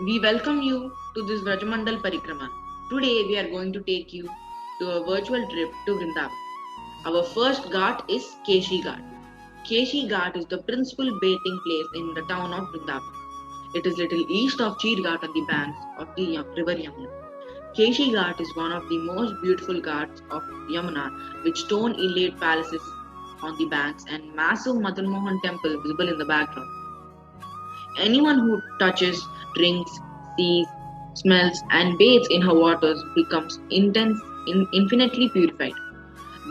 We welcome you to this Vrajamandal Parikrama. Today we are going to take you to a virtual trip to Vrindavan. Our first ghat is Keshi Ghat. Keshi Ghat is the principal bathing place in the town of Vrindavan. It is little east of Cheer Ghat on the banks of the river Yamuna. Keshi Ghat is one of the most beautiful ghats of Yamuna with stone inlaid palaces on the banks and massive Madan Mohan temple visible in the background. Anyone who touches, drinks, sees, smells, and bathes in her waters becomes infinitely purified.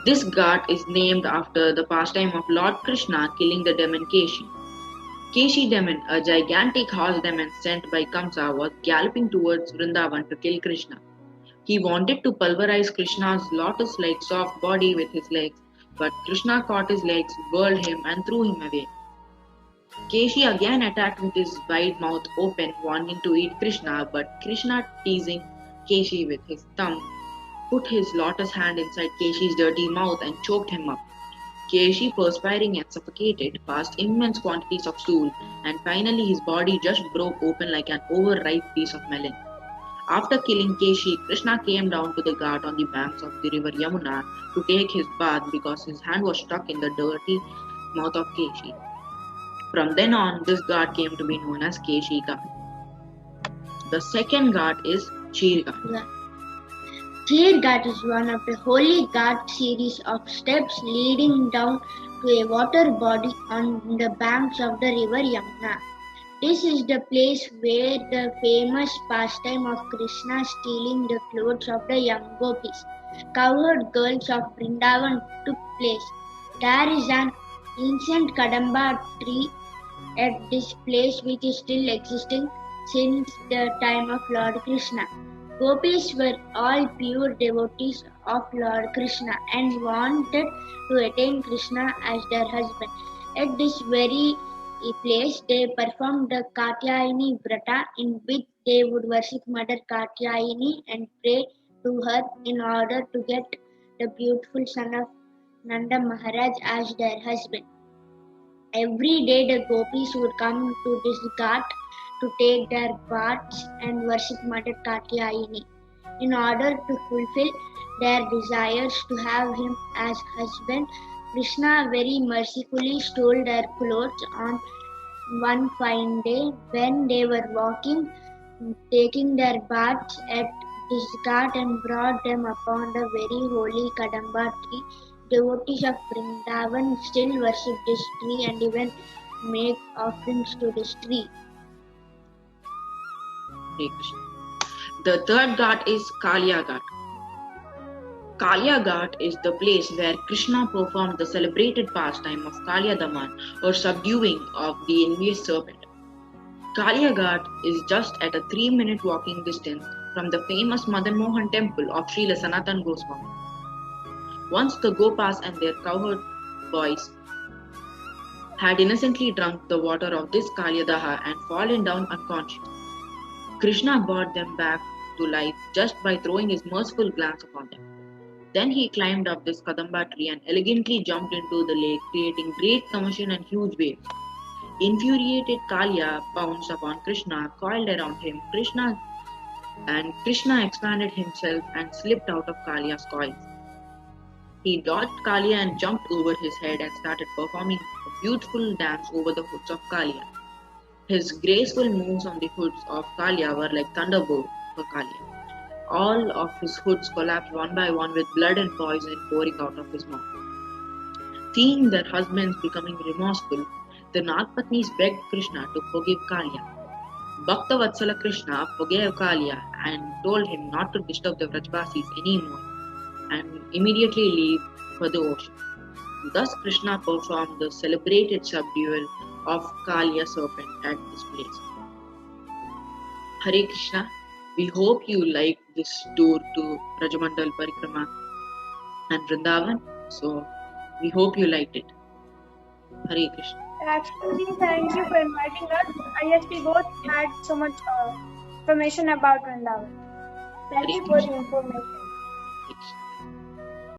This ghat is named after the pastime of Lord Krishna killing the demon Keshi. Keshi demon, a gigantic horse demon sent by Kamsa, was galloping towards Vrindavan to kill Krishna. He wanted to pulverize Krishna's lotus-like soft body with his legs, but Krishna caught his legs, whirled him, and threw him away. Keshi again attacked with his wide mouth open, wanting to eat Krishna, but Krishna, teasing Keshi with his tongue, put his lotus hand inside Keshi's dirty mouth and choked him up. Keshi, perspiring and suffocated, passed immense quantities of stool, and finally his body just broke open like an overripe piece of melon. After killing Keshi, Krishna came down to the ghat on the banks of the river Yamuna to take his bath because his hand was stuck in the dirty mouth of Keshi. From then on, this ghat came to be known as Keshi Ghat. The second ghat is Cheer Ghat. Cheer Ghat is one of the holy ghat series of steps leading down to a water body on the banks of the river Yamuna. This is the place where the famous pastime of Krishna stealing the clothes of the young gopis, cowherd girls of Vrindavan, took place. There is an ancient Kadamba tree at this place which is still existing since the time of Lord Krishna. Gopis were all pure devotees of Lord Krishna and wanted to attain Krishna as their husband. At this very place, they performed the Katyayani Vrata, in which they would worship Mother Katyayani and pray to her in order to get the beautiful son of Nanda Maharaj as their husband. Every day the gopis would come to this ghat to take their baths and worship Mother Katyayani. In order to fulfill their desires to have him as husband, Krishna very mercifully stole their clothes on one fine day when they were walking, taking their baths at this ghat, and brought them upon the very holy Kadamba tree. Devotees of Vrindavan still worship this tree and even make offerings to this tree. The third ghat is Kalia Ghat. Kalia Ghat is the place where Krishna performed the celebrated pastime of Kalia Daman, or subduing of the envious serpent. Kalia Ghat is just at a 3-minute walking distance from the famous Madan Mohan temple of Srila Sanatan Goswami. Once the Gopas and their cowherd boys had innocently drunk the water of this Kalyadaha and fallen down unconscious. Krishna brought them back to life just by throwing his merciful glance upon them. Then he climbed up this Kadamba tree and elegantly jumped into the lake, creating great commotion and huge waves. Infuriated Kalya pounced upon Krishna, coiled around him. Krishna expanded himself and slipped out of Kalya's coils. He dodged Kalya and jumped over his head and started performing a beautiful dance over the hoods of Kalya. His graceful moves on the hoods of Kalya were like thunderbolts for Kalya. All of his hoods collapsed one by one with blood and poison pouring out of his mouth. Seeing their husbands becoming remorseful, the Nagpatnis begged Krishna to forgive Kalya. Bhaktavatsala Krishna forgave Kalya and told him not to disturb the Vrajvasis anymore and immediately leave for the ocean. Thus Krishna performed the celebrated subdual of Kalya serpent at this place. Hare Krishna, we hope you liked this tour to Vrajamandal Parikrama and Vrindavan. So we hope you liked it. Hare Krishna. Actually, thank you for inviting us. I guess we both had so much information about Vrindavan. Thank you for the information.